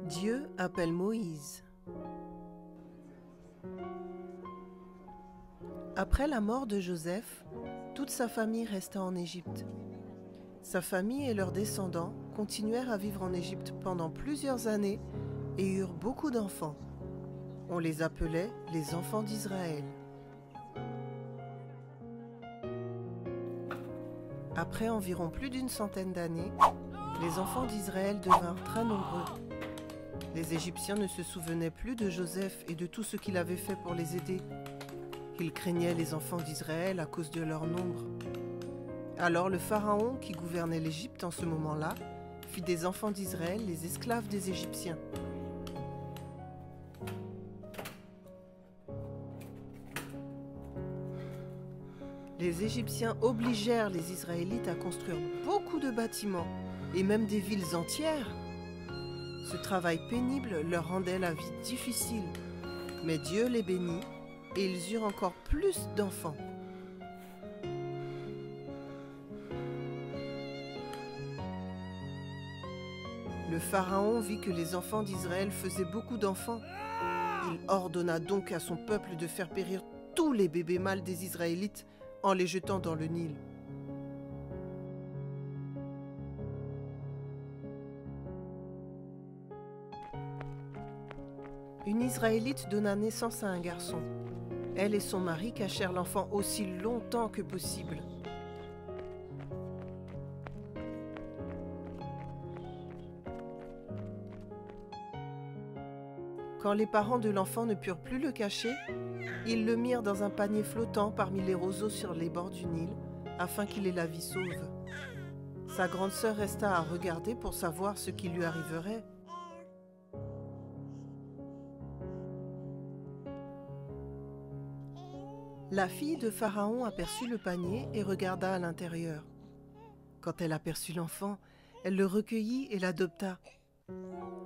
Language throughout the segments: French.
Dieu appelle Moïse. Après la mort de Joseph, toute sa famille resta en Égypte. Sa famille et leurs descendants continuèrent à vivre en Égypte pendant plusieurs années et eurent beaucoup d'enfants. On les appelait les enfants d'Israël. Après environ plus d'une centaine d'années, les enfants d'Israël devinrent très nombreux. Les Égyptiens ne se souvenaient plus de Joseph et de tout ce qu'il avait fait pour les aider. Ils craignaient les enfants d'Israël à cause de leur nombre. Alors le pharaon, qui gouvernait l'Égypte en ce moment-là, fit des enfants d'Israël les esclaves des Égyptiens. Les Égyptiens obligèrent les Israélites à construire beaucoup de bâtiments et même des villes entières. Ce travail pénible leur rendait la vie difficile, mais Dieu les bénit et ils eurent encore plus d'enfants. Le pharaon vit que les enfants d'Israël faisaient beaucoup d'enfants. Il ordonna donc à son peuple de faire périr tous les bébés mâles des Israélites en les jetant dans le Nil. Une Israélite donna naissance à un garçon. Elle et son mari cachèrent l'enfant aussi longtemps que possible. Quand les parents de l'enfant ne purent plus le cacher, ils le mirent dans un panier flottant parmi les roseaux sur les bords du Nil, afin qu'il ait la vie sauve. Sa grande sœur resta à regarder pour savoir ce qui lui arriverait. La fille de Pharaon aperçut le panier et regarda à l'intérieur. Quand elle aperçut l'enfant, elle le recueillit et l'adopta.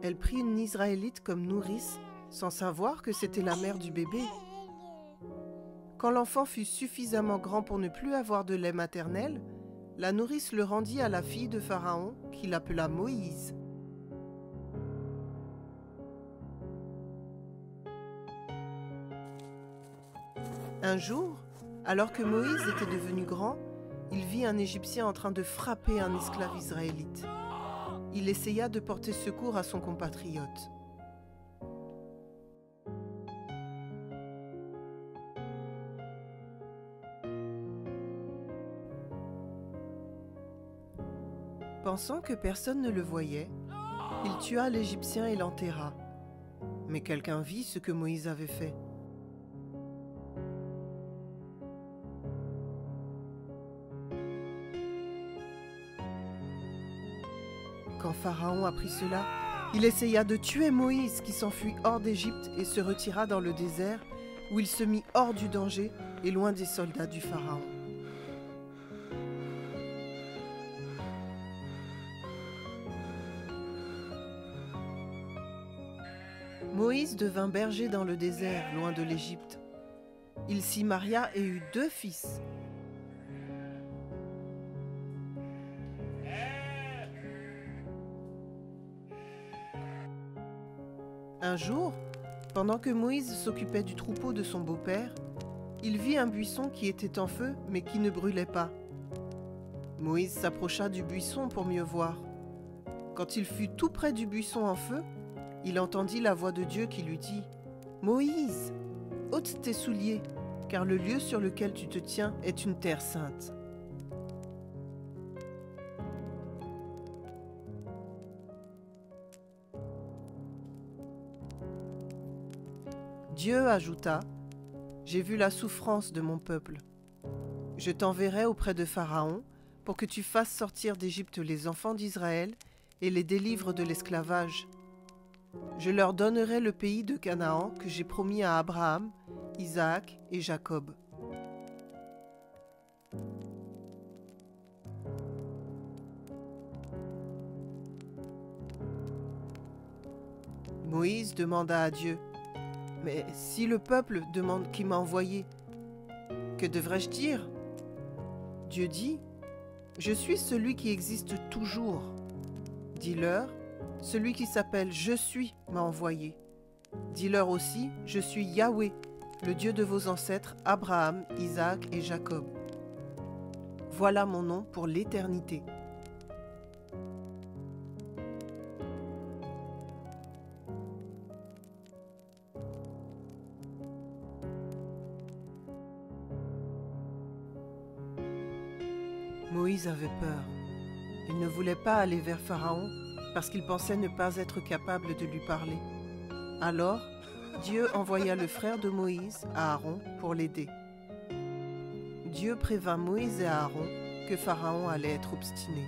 Elle prit une Israélite comme nourrice, sans savoir que c'était la mère du bébé. Quand l'enfant fut suffisamment grand pour ne plus avoir de lait maternel, la nourrice le rendit à la fille de Pharaon, qui l'appela Moïse. Un jour, alors que Moïse était devenu grand, il vit un Égyptien en train de frapper un esclave israélite. Il essaya de porter secours à son compatriote. Pensant que personne ne le voyait, il tua l'Égyptien et l'enterra. Mais quelqu'un vit ce que Moïse avait fait. Quand Pharaon apprit cela, il essaya de tuer Moïse qui s'enfuit hors d'Égypte et se retira dans le désert où il se mit hors du danger et loin des soldats du Pharaon. Moïse devint berger dans le désert, loin de l'Égypte. Il s'y maria et eut 2 fils. Un jour, pendant que Moïse s'occupait du troupeau de son beau-père, il vit un buisson qui était en feu mais qui ne brûlait pas. Moïse s'approcha du buisson pour mieux voir. Quand il fut tout près du buisson en feu, il entendit la voix de Dieu qui lui dit « Moïse, ôte tes souliers, car le lieu sur lequel tu te tiens est une terre sainte. » Dieu ajouta « J'ai vu la souffrance de mon peuple. Je t'enverrai auprès de Pharaon pour que tu fasses sortir d'Égypte les enfants d'Israël et les délivres de l'esclavage. Je leur donnerai le pays de Canaan que j'ai promis à Abraham, Isaac et Jacob. » Moïse demanda à Dieu « Mais si le peuple demande qui m'a envoyé, que devrais-je dire ?» Dieu dit « Je suis celui qui existe toujours. Dis-leur, Celui qui s'appelle Je suis m'a envoyé. Dis-leur aussi, je suis Yahweh, le Dieu de vos ancêtres Abraham, Isaac et Jacob. Voilà mon nom pour l'éternité. Moïse avait peur. Il ne voulait pas aller vers Pharaon parce qu'il pensait ne pas être capable de lui parler. Alors, Dieu envoya le frère de Moïse, Aaron, pour l'aider. Dieu prévint Moïse et Aaron que Pharaon allait être obstiné.